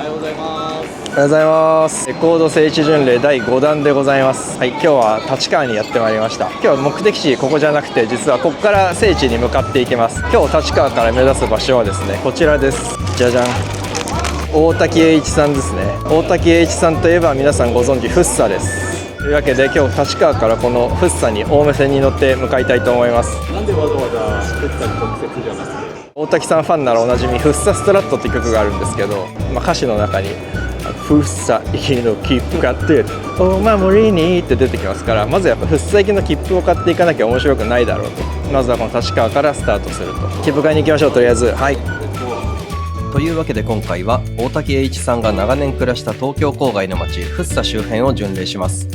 ようございます。おはようございます。レコード聖地巡礼第5弾でございます。はい、今日は立川にやってまいりました。今日は目的地ここじゃなくて、実はここから聖地に向かっていきます。今日立川から目指す場所はですね、こちらです。じゃじゃん。大滝栄一さんですね。大滝栄一さんといえば皆さんご存知フッサです。というわけで今日立川からこのフッサに青梅線に乗って向かいたいと思います。なんでわざわざフッサに特設じゃなくて、大滝さんファンならおなじみフッサストラットって曲があるんですけど、歌詞の中にフッサ行きの切符買ってお守りにって出てきますから、まずやっぱフッサ行きの切符を買っていかなきゃ面白くないだろうと。まずはこの立川からスタートすると。切符買いに行きましょう。とりあえずはい。というわけで今回は大滝栄一さんが長年暮らした東京郊外の街フッサ周辺を巡礼します。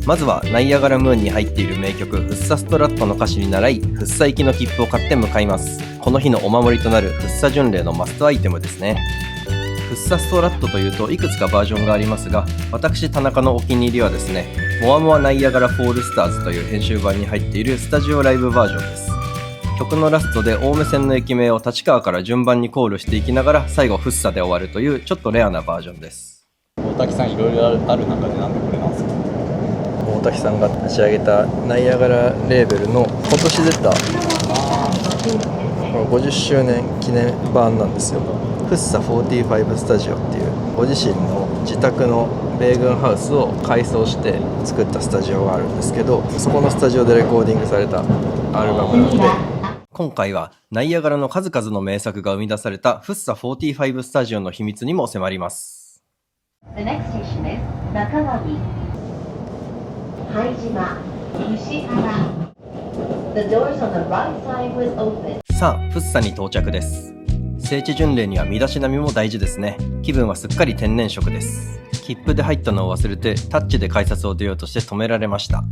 まずはナイアガラムーンに入っている名曲フッサストラットの歌詞に倣い、フッサ行きの切符を買って向かいます。この日のお守りとなるフッサ巡礼のマストアイテムですね。フッサストラットというといくつかバージョンがありますが、私田中のお気に入りはですね、モアモアナイアガラフォールスターズという編集版に入っているスタジオライブバージョンです。曲のラストで青梅線の駅名を立川から順番にコールしていきながら最後フッサで終わるというちょっとレアなバージョンです。大滝さんいろいろある中でなんでこれなんですか？大滝さんが立ち上げたナイアガラレーベルの今年出た50周年記念版なんですよ。フッサ45スタジオっていうご自身の自宅の米軍ハウスを改装して作ったスタジオがあるんですけど、そこのスタジオでレコーディングされたアルバムなんで、今回はナイアガラの数々の名作が生み出されたフッサ45スタジオの秘密にも迫ります。 The next station is 中上拝島西原 The doors on the right side will open。 さあフッサに到着です。聖地巡礼には身だしなみも大事ですね。気分はすっかり天然色です。切符で入ったのを忘れてタッチで改札を出ようとして止められました。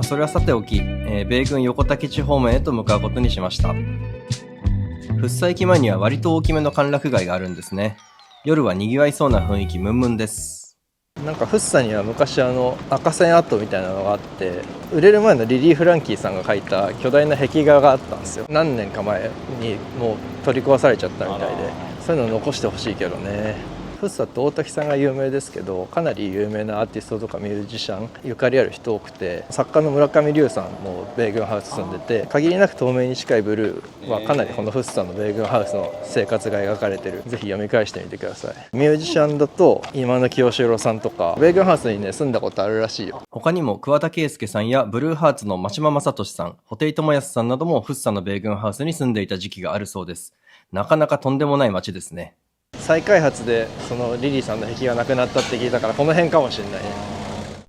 それはさておき、米軍横田基地方面へと向かうことにしました。フッサ駅前には割と大きめの歓楽街があるんですね。夜は賑わいそうな雰囲気ムンムンです。なんかフッサには昔赤線アートみたいなのがあって、売れる前のリリー・フランキーさんが描いた巨大な壁画があったんですよ。何年か前にもう取り壊されちゃったみたいで、そういうのを残してほしいけどね。フッサって大滝さんが有名ですけど、かなり有名なアーティストとかミュージシャンゆかりある人多くて、作家の村上龍さんも米軍ハウス住んでて、限りなく透明に近いブルーはかなりこのフッサの米軍ハウスの生活が描かれてる。ぜひ読み返してみてください。ミュージシャンだと今野清志郎さんとか米軍ハウスにね住んだことあるらしいよ。他にも桑田佳祐さんやブルーハーツの真島正俊さん、布袋寅泰さんなどもフッサの米軍ハウスに住んでいた時期があるそうです。なかなかとんでもない街ですね。再開発でそのリリーさんの壁がなくなったって聞いたから、この辺かもしれないね。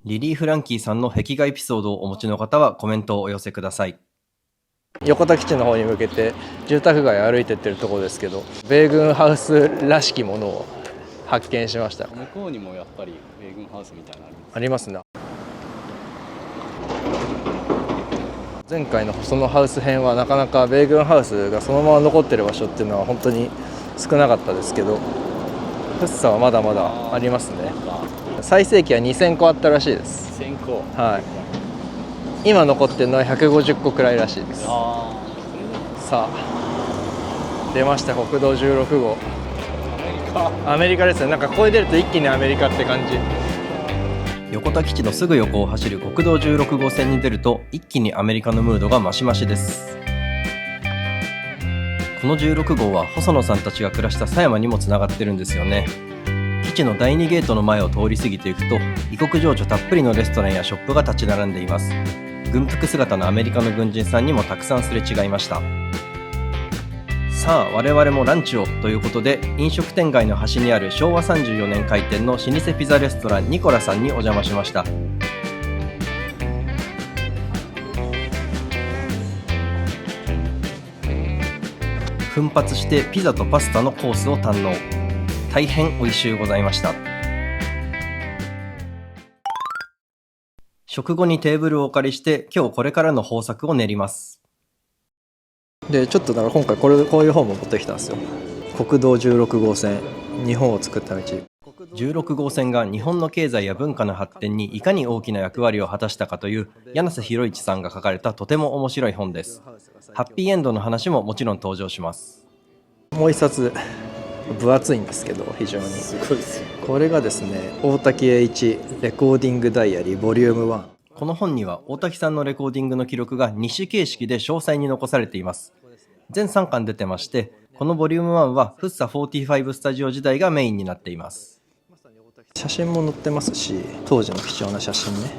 リリー・フランキーさんの壁画エピソードをお持ちの方はコメントをお寄せください。横田基地の方に向けて住宅街歩いてってるところですけど、米軍ハウスらしきものを発見しました。向こうにもやっぱり米軍ハウスみたいなのありますね。前回のそのハウス編はなかなか米軍ハウスがそのまま残ってる場所っていうのは本当に少なかったですけど、フッサはまだまだありますね。最盛期は2000個あったらしいです。2000個。はい。今残ってるのは150個くらいらしいです。さあ出ました、国道16号。アメリカですね。なんかここに出ると一気にアメリカって感じ。横田基地のすぐ横を走る国道16号線に出ると一気にアメリカのムードがマシマシです。この16号は細野さんたちが暮らした狭山にもつながってるんですよね。基地の第2ゲートの前を通り過ぎていくと、異国情緒たっぷりのレストランやショップが立ち並んでいます。軍服姿のアメリカの軍人さんにもたくさんすれ違いました。さあ我々もランチをということで、飲食店街の端にある昭和34年開店の老舗ピザレストランニコラさんにお邪魔しました。奮発してピザとパスタのコースを堪能。大変美味しゅうございました。食後にテーブルをお借りして今日これからの方策を練ります。でちょっとだから今回こういう本も持ってきたんですよ。国道16号線、日本を作った道。16号線が日本の経済や文化の発展にいかに大きな役割を果たしたかという柳瀬博一さんが書かれたとても面白い本です。ハッピーエンドの話ももちろん登場します。もう一冊分厚いんですけど非常にすごいですよ。これがですね大滝栄一レコーディングダイアリーボリューム1。この本には大滝さんのレコーディングの記録が日誌形式で詳細に残されています。全3巻出てまして、このボリューム1はフッサ45スタジオ時代がメインになっています。写真も載ってますし、当時の貴重な写真ね、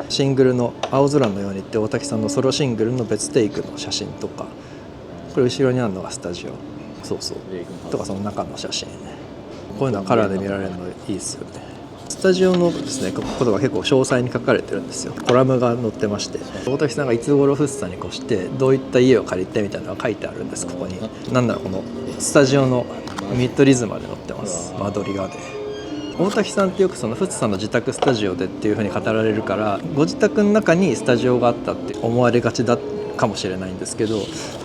シングルの青空のようにって大滝さんのソロシングルの別テイクの写真とか、これ後ろにあるのがスタジオ、そうそうとか、その中の写真、こういうのはカラーで見られるのいいですよね。スタジオのですねことが結構詳細に書かれてるんですよ。コラムが載ってまして、大滝さんがいつ頃フッサに越してどういった家を借りてみたいなのが書いてあるんです。ここになんだろう、このスタジオのミッドリズムまで載ってます。間取りがで、大滝さんってよくそのフッサの自宅スタジオでっていう風に語られるから、ご自宅の中にスタジオがあったって思われがちだかもしれないんですけど、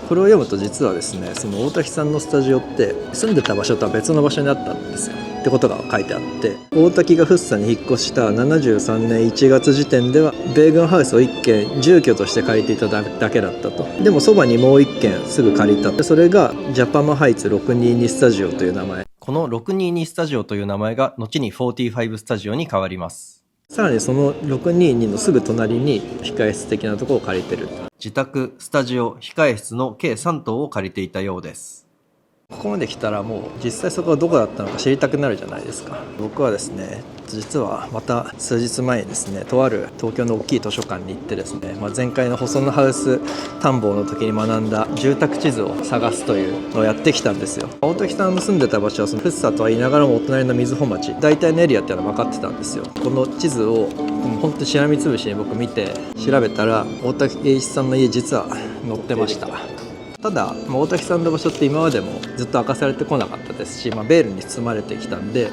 これを読むと実はですね、その大滝さんのスタジオって住んでた場所とは別の場所にあったんですよってことが書いてあって、大滝がフッサに引っ越した73年1月時点では米軍ハウスを1軒住居として借りていただけだったと。でもそばにもう1軒すぐ借りた。それがジャパマハイツ622スタジオという名前。この622スタジオという名前が後に45スタジオに変わります。さらにその622のすぐ隣に控え室的なところを借りてる。自宅、スタジオ、控え室の計3棟を借りていたようです。ここまで来たらもう実際そこがどこだったのか知りたくなるじゃないですか。僕はですね、実はまた数日前にですね、とある東京の大きい図書館に行ってですね、前回の細野ハウス探訪の時に学んだ住宅地図を探すというのをやってきたんですよ。大滝さんの住んでた場所はそのフッサとは言いながらもお隣の瑞穂町、大体のエリアっていうのは分かってたんですよ。この地図を本当にしらみつぶしに僕見て調べたら、大滝栄一さんの家実は載ってました。ただ大滝さんの場所って今までもずっと明かされてこなかったですし、ベールに包まれてきたんで、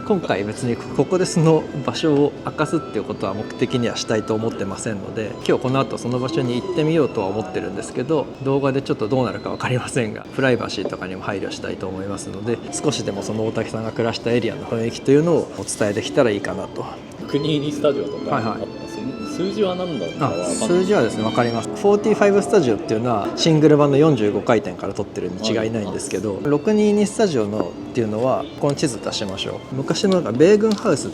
今回別にここでその場所を明かすっていうことは目的にはしたいと思ってませんので、今日この後その場所に行ってみようとは思ってるんですけど、動画でちょっとどうなるか分かりませんが、プライバシーとかにも配慮したいと思いますので、少しでもその大滝さんが暮らしたエリアの雰囲気というのをお伝えできたらいいかなと。国にスタジオとか、はいはい、数字は何だろうかは分かんない。数字はですね分かります。45スタジオっていうのはシングル版の45回転から撮ってるに違いないんですけど、622スタジオのっていうのはこの地図出しましょう。昔の米軍ハウス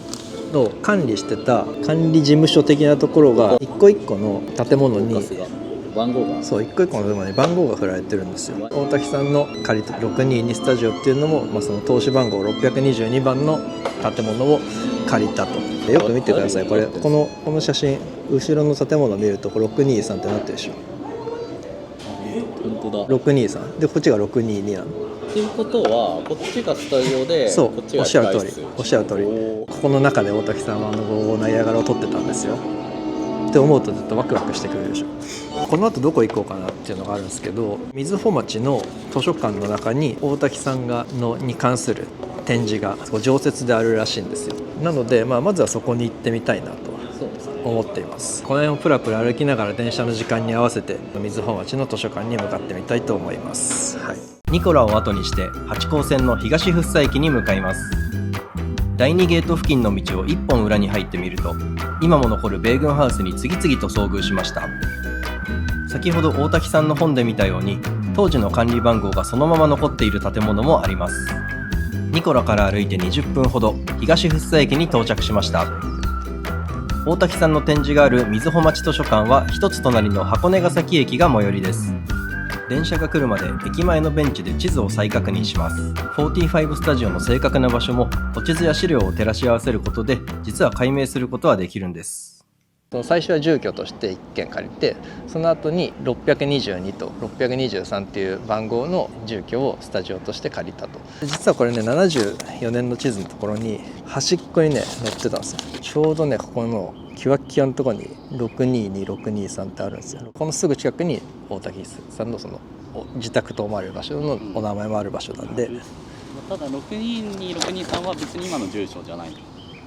の管理してた管理事務所的なところが一個一個の建物に番号が、そう一個一個の建物に番号が振られてるんですよ。大滝さんの借りた622スタジオっていうのも、その投資番号622番の建物を借りたと。よく見てください。この写真、後ろの建物を見ると623ってなってるでしょ。本当だ。623でこっちが622なの。っていうことはこっちがスタジオで、そう、こっちがおっしゃる通り、おっしゃる通り。ここの中で大滝さんはゴーナイアガラを撮ってたんですよって思うとずっとワクワクしてくるでしょ。この後どこ行こうかなっていうのがあるんですけど、瑞穂町の図書館の中に大滝さんに関する展示が常設であるらしいんですよ。なので、まずはそこに行ってみたいなと思っています。この辺をプラプラ歩きながら電車の時間に合わせて瑞穂町の図書館に向かってみたいと思います。はい、ニコラを後にして八高線の東福生駅に向かいます。第2ゲート付近の道を一本裏に入ってみると、今も残る米軍ハウスに次々と遭遇しました。先ほど大滝さんの本で見たように、当時の管理番号がそのまま残っている建物もあります。ニコラから歩いて20分ほど東福生駅に到着しました。大滝さんの展示がある瑞穂町図書館は一つ隣の箱根ヶ崎駅が最寄りです。電車が来るまで駅前のベンチで地図を再確認します。45スタジオの正確な場所もお地図や資料を照らし合わせることで実は解明することはできるんです。最初は住居として1軒借りて、その後に622と623っていう番号の住居をスタジオとして借りたと。実はこれね、74年の地図のところに端っこにね載ってたんですよ。ちょうどねここのキワッキワのところに622、623ってあるんですよ。このすぐ近くに大滝さんのその自宅と思われる場所のお名前もある場所なんで。ただ622、623は別に今の住所じゃない。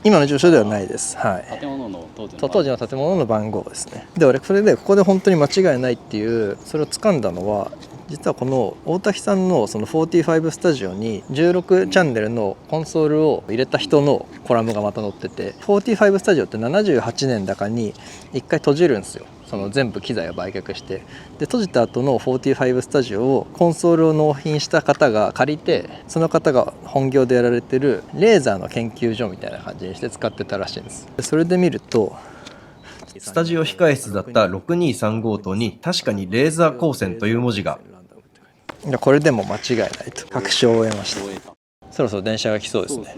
今の住所ではないです。はい。建物の当時の建物の番号ですね。で、俺それでここで本当に間違いないっていうそれを掴んだのは、実はこの大滝さんのその45スタジオに16チャンネルのコンソールを入れた人のコラムがまた載ってて、45スタジオって78年だかに1回閉じるんですよ。その全部機材を売却して、で閉じた後の45スタジオをコンソールを納品した方が借りて、その方が本業でやられてるレーザーの研究所みたいな感じにして使ってたらしいんです。でそれで見るとスタジオ控室だった623号棟に確かにレーザー光線という文字が。これでも間違いないと確証を得ました。そろそろ電車が来そうですね。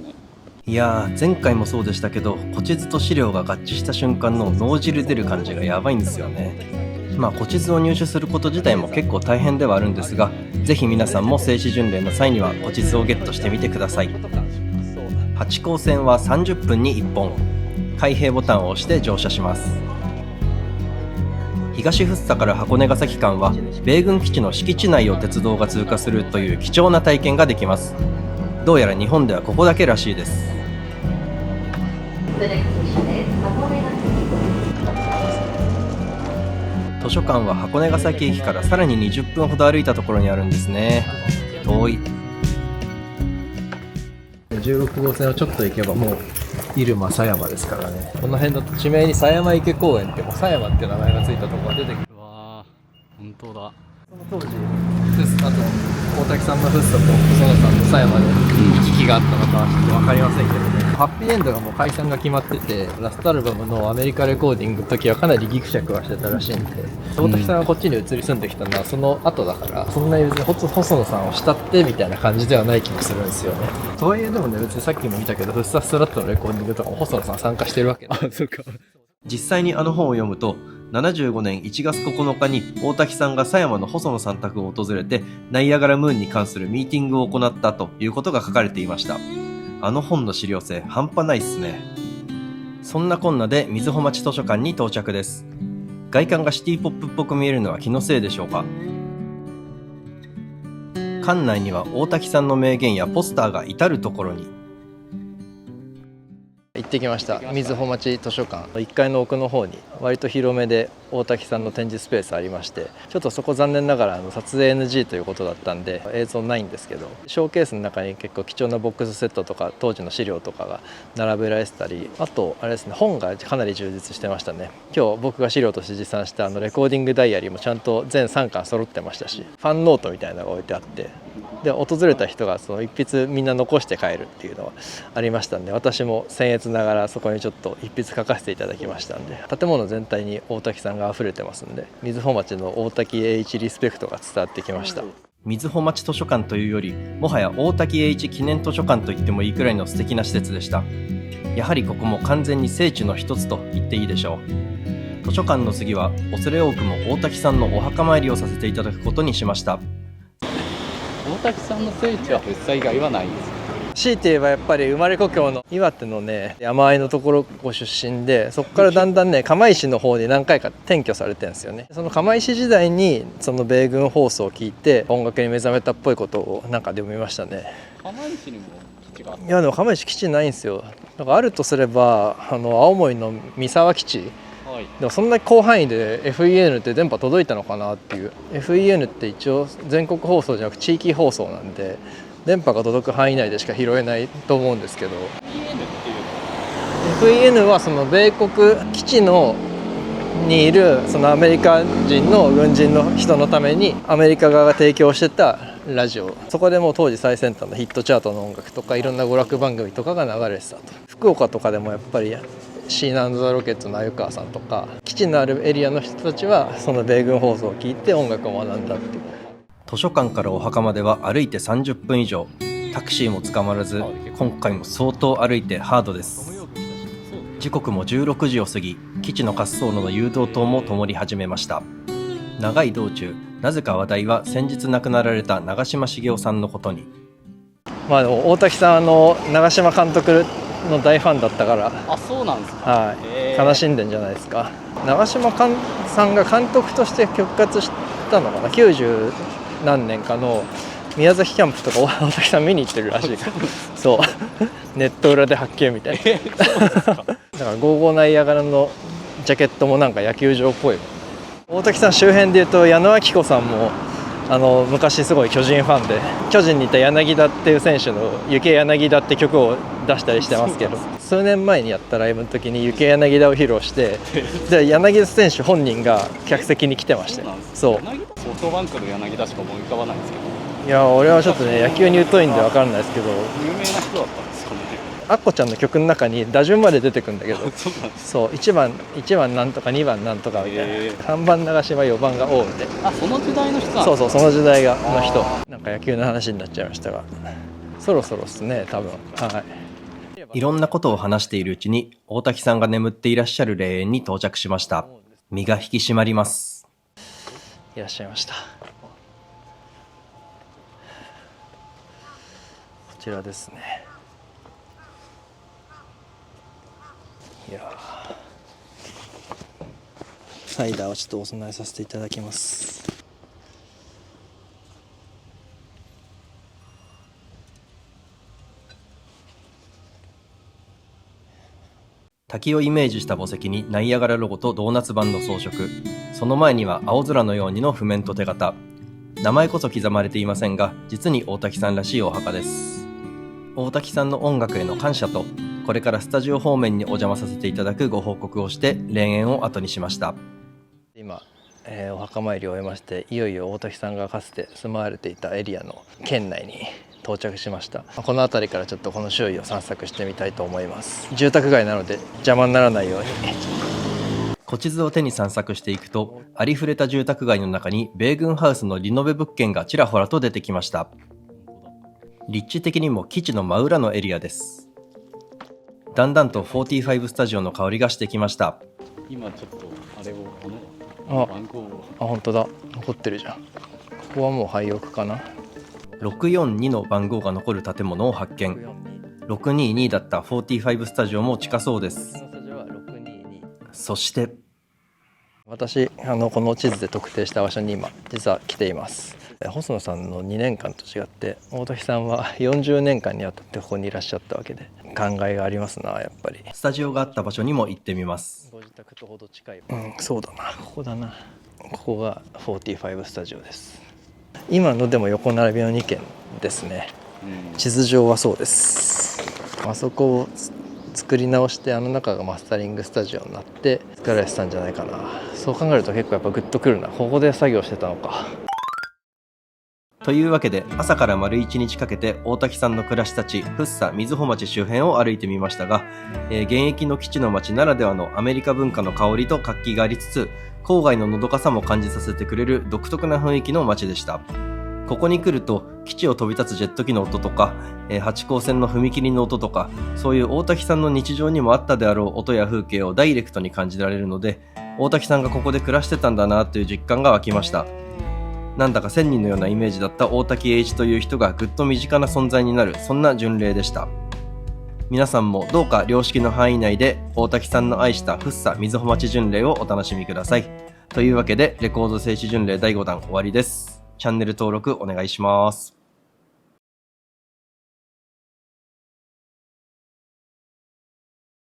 いやー、前回もそうでしたけど、古地図と資料が合致した瞬間の脳汁出る感じがやばいんですよね。古地図を入手すること自体も結構大変ではあるんですが、ぜひ皆さんも静止巡礼の際には古地図をゲットしてみてください。八高線は30分に1本、開閉ボタンを押して乗車します。東福生から箱根ヶ崎間は米軍基地の敷地内を鉄道が通過するという貴重な体験ができます。どうやら日本ではここだけらしいです。図書館は箱根ヶ崎駅からさらに20分ほど歩いたところにあるんですね。遠い。16号線をちょっと行けばもう入間狭山ですからね。この辺だと地名に狭山池公園って、もう狭山っていう名前がついたところが出てくる。うわー、本当だ。その当時あと大滝さんのフッサと細野さんの狭山で行き来があったのかはちょっと分かりませんけどね。ハッピーエンドがもう解散が決まってて、ラストアルバムのアメリカレコーディングの時はかなりギクシャクはしてたらしいんで、大滝さんがこっちに移り住んできたのはその後だから、そんなに別に細野さんを慕ってみたいな感じではない気もするんですよね。とはいえでもね、別にさっきも見たけどフッサストラットのレコーディングとかも細野さん参加してるわけで、そうか。実際にあの本を読むと、75年1月9日に大滝さんが狭山の細野さん宅を訪れてナイアガラムーンに関するミーティングを行ったということが書かれていました。あの本の資料性半端ないっすね。そんなこんなで瑞穂町図書館に到着です。外観がシティポップっぽく見えるのは気のせいでしょうか。館内には大滝さんの名言やポスターが至るところに。行ってきました。瑞穂町図書館1階の奥の方に割と広めで大滝さんの展示スペースありまして、ちょっとそこ残念ながら撮影 NG ということだったんで映像ないんですけど、ショーケースの中に結構貴重なボックスセットとか当時の資料とかが並べられてたり、あとあれですね、本がかなり充実してましたね。今日僕が資料として持参したレコーディングダイアリーもちゃんと全3巻揃ってましたし、ファンノートみたいなのが置いてあって、で訪れた人がその一筆みんな残して帰るっていうのはありましたんで、私も僭越ながらそこにちょっと一筆書かせていただきましたんで、建物全体に大滝さんが溢れてますんで、瑞穂町の大滝栄一リスペクトが伝わってきました。瑞穂町図書館というよりもはや大滝栄一記念図書館と言ってもいいくらいの素敵な施設でした。やはりここも完全に聖地の一つと言っていいでしょう。図書館の次は恐れ多くも大滝さんのお墓参りをさせていただくことにしました。大滝さんの聖地は福生以外はないんですか。強いて言えばやっぱり生まれ故郷の岩手のね、山あいのところご出身で、そこからだんだんね釜石の方に何回か転居されてるんですよね。その釜石時代にその米軍放送を聞いて音楽に目覚めたっぽいことをなんかで読みましたね。釜石にも基地があった。いやでも釜石基地ないんですよ。だからあるとすれば青森の三沢基地、でもそんな広範囲で FEN って電波届いたのかなっていう。 FEN って一応全国放送じゃなく地域放送なんで、電波が届く範囲内でしか拾えないと思うんですけど、 FEN はその米国基地にいるそのアメリカ人の軍人の人のためにアメリカ側が提供してたラジオ、そこでもう当時最先端のヒットチャートの音楽とかいろんな娯楽番組とかが流れてたと。福岡とかでもやっぱりシーナ&ザ・ロケッツの鮎川さんとか基地のあるエリアの人たちはその米軍放送を聞いて音楽を学んだっていう。図書館からお墓までは歩いて30分以上、タクシーも捕まらず今回も相当歩いてハードです。時刻も16時を過ぎ、基地の滑走路の誘導灯も灯り始めました。長い道中、なぜか話題は先日亡くなられた長嶋茂雄さんのことに。でも大滝さん長嶋監督の大ファンだったから、あ、そうなんですか。はい、悲しんでんじゃないですか。長嶋さんが監督として復活したのかな、90何年かの宮崎キャンプとか大滝さん見に行ってるらしいからそうネット裏で発見みたいなだから55ナイアガラのジャケットもなんか野球場っぽい。大滝さん周辺でいうと矢野顕子さんも昔すごい巨人ファンで、巨人にいた柳田っていう選手の「行け柳田」って曲を出したりしてますけど、数年前にやったライブの時に雪柳田を披露してで柳田選手本人が客席に来てましたよ。そう柳田ソフトバンクの柳田しか思い浮かばないんですけど、いや俺はちょっとね野球に疎いんで分からないですけど、有名な人だったんですかね。アッコちゃんの曲の中に打順まで出てくるんだけどそうなんです。そう1番なんとか2番なんとかみたいな、3番長嶋4番が王みたいな。あ、その時代の人なんですか。そうそう、その時代の人。なんか野球の話になっちゃいましたが、そろそろですね多分。いろんなことを話しているうちに大滝さんが眠っていらっしゃる霊園に到着しました。身が引き締まります。いらっしゃいました。こちらですね。いやサイダーをちょっとお供えさせていただきます。滝をイメージした墓石にナイアガラロゴとドーナツ版の装飾、その前には青空のようにの譜面と手形。名前こそ刻まれていませんが、実に大滝さんらしいお墓です。大滝さんの音楽への感謝と、これからスタジオ方面にお邪魔させていただくご報告をして霊園を後にしました。今、お墓参りを終えまして、いよいよ大滝さんがかつて住まわれていたエリアの県内に到着しました。この辺りからちょっとこの周囲を散策してみたいと思います。住宅街なので邪魔にならないように古地図を手に散策していくと、ありふれた住宅街の中に米軍ハウスのリノベ物件がちらほらと出てきました。立地的にも基地の真裏のエリアです。だんだんと45スタジオの香りがしてきました。今ちょっとあれをこの番号を本当だ、残ってるじゃん。ここはもう廃屋かな。642の番号が残る建物を発見。622だった45スタジオも近そうです。そして私この地図で特定した場所に今実は来ています。細野さんの2年間と違って大滝さんは40年間にわたってここにいらっしゃったわけで、考えがありますな。やっぱりスタジオがあった場所にも行ってみます。ご自宅とほど近い。そうだな、ここだな。ここが45スタジオです。今のでも横並びの2軒ですね。地図上はそうです。あそこを作り直して、あの中がマスタリングスタジオになって作られてたんじゃないかな。そう考えると結構やっぱグッとくるな。ここで作業してたのか。というわけで朝から丸1日かけて大滝さんの暮らし地福生瑞穂町周辺を歩いてみましたが、現役の基地の町ならではのアメリカ文化の香りと活気がありつつ、郊外ののどかさも感じさせてくれる独特な雰囲気の町でした。ここに来ると基地を飛び立つジェット機の音とか、八高線の踏切の音とか、そういう大滝さんの日常にもあったであろう音や風景をダイレクトに感じられるので、大滝さんがここで暮らしてたんだなという実感が湧きました。なんだか仙人のようなイメージだった大滝栄一という人がぐっと身近な存在になる、そんな巡礼でした。皆さんもどうか良識の範囲内で大滝さんの愛した福生瑞穂町巡礼をお楽しみください。というわけでレコード聖地巡礼第5弾終わりです。チャンネル登録お願いします。